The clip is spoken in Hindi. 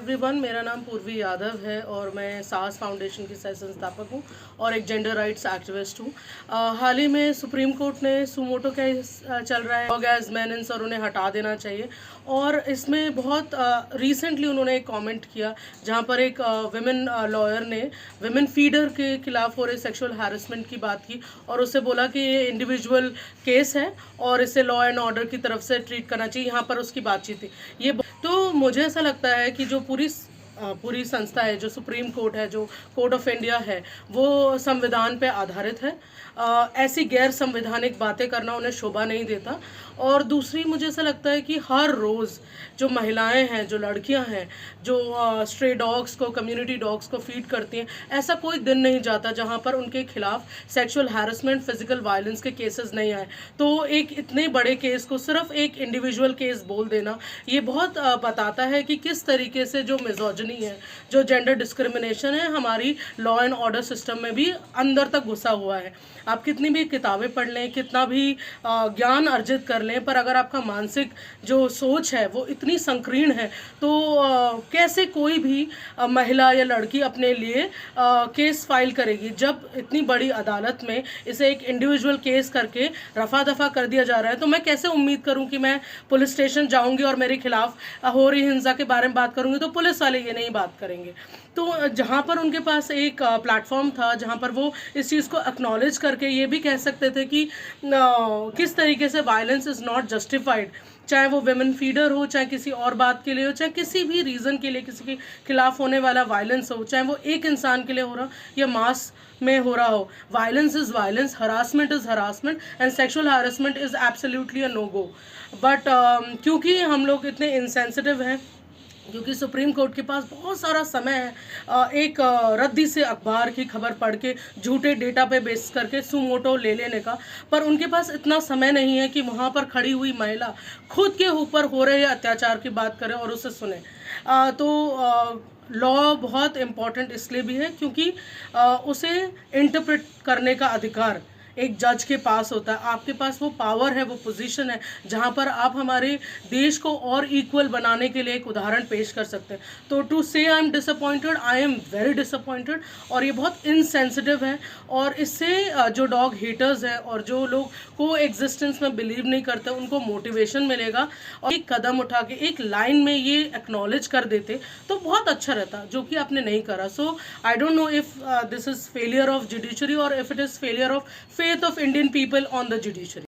एवरीवन, मेरा नाम पूर्वी यादव है और मैं सास फाउंडेशन की सह संस्थापक हूँ और एक जेंडर राइट्स एक्टिविस्ट हूँ। हाल ही में सुप्रीम कोर्ट ने सुमोटो केस चल रहा है, डॉग एज मेनेंस, और उन्हें हटा देना चाहिए। और इसमें बहुत रिसेंटली उन्होंने एक कमेंट किया जहाँ पर एक विमेन लॉयर ने विमेन फीडर के खिलाफ हो रहे सेक्सुअल हैरेसमेंट की बात की और उससे बोला कि ये इंडिविजुअल केस है और इसे लॉ एंड ऑर्डर की तरफ से ट्रीट करना चाहिए। यहाँ पर उसकी बातचीत थी। ये तो मुझे ऐसा लगता है कि जो पूरी संस्था है, जो सुप्रीम कोर्ट है, जो कोर्ट ऑफ इंडिया है, वो संविधान पे आधारित है। ऐसी गैर संवैधानिक बातें करना उन्हें शोभा नहीं देता। और दूसरी, मुझे ऐसा लगता है कि हर रोज़ जो महिलाएं हैं, जो लड़कियां हैं, जो स्ट्रे डॉग्स को, कम्युनिटी डॉग्स को फीड करती हैं, ऐसा कोई दिन नहीं जाता जहां पर उनके खिलाफ सेक्सुअल हैरेसमेंट, फिजिकल वायलेंस के केसेस नहीं आए। तो एक इतने बड़े केस को सिर्फ एक इंडिविजुअल केस बोल देना, ये बहुत बताता है कि किस तरीके से जो मिजोजिनी है, जो जेंडर डिस्क्रिमिनेशन है, हमारी लॉ एंड ऑर्डर सिस्टम में भी अंदर तक घुसा हुआ है। आप कितनी भी किताबें पढ़ लें, कितना भी ज्ञान अर्जित कर लें, पर अगर आपका मानसिक जो सोच है वो इतनी संकीर्ण है तो कैसे कोई भी महिला या लड़की अपने लिए केस फाइल करेगी। जब इतनी बड़ी अदालत में इसे एक इंडिविजुअल केस करके रफा दफा कर दिया जा रहा है, तो मैं कैसे उम्मीद करूं कि मैं पुलिस स्टेशन जाऊंगी और मेरे खिलाफ हो रही हिंसा के बारे में बात करूंगी तो पुलिस वाले ये नहीं बात करेंगे। तो जहां पर उनके पास एक प्लेटफॉर्म था जहां पर वो इस चीज़ को एक्नॉलेज करके ये भी कह सकते थे कि किस तरीके से वायलेंस इज़ नॉट जस्टिफाइड, चाहे वो वेमेन फीडर हो, चाहे किसी और बात के लिए हो, चाहे किसी भी रीज़न के लिए किसी के खिलाफ होने वाला वायलेंस हो, चाहे वो एक इंसान के लिए हो रहा या मास में हो रहा हो। Violence is violence, harassment is harassment and sexual harassment is absolutely a no go. But क्योंकि हम लोग इतने इंसेंसिटिव हैं, क्योंकि सुप्रीम कोर्ट के पास बहुत सारा समय है एक रद्दी से अखबार की खबर पढ़ के झूठे डेटा पे बेस करके सुमोटो ले लेने का, पर उनके पास इतना समय नहीं है कि वहाँ पर खड़ी हुई महिला खुद के ऊपर हो रहे अत्याचार की बात करें और उसे सुने। लॉ बहुत इम्पॉर्टेंट इसलिए भी है क्योंकि उसे इंटरप्रेट करने का अधिकार एक जज के पास होता है। आपके पास वो पावर है, वो पोजीशन है जहाँ पर आप हमारे देश को और इक्वल बनाने के लिए एक उदाहरण पेश कर सकते हैं। तो टू से I am disappointed, I am very disappointed. और ये बहुत इनसेंसिटिव है और इससे जो डॉग हेटर्स हैं और जो लोग को एग्जिस्टेंस में बिलीव नहीं करते, उनको मोटिवेशन मिलेगा और एक कदम उठा के एक लाइन में ये एक्नॉलेज कर देते तो बहुत अच्छा रहता, जो कि आपने नहीं करा। So I don't know if this is failure of judiciary और if it is failure of faith of Indian people on the judiciary.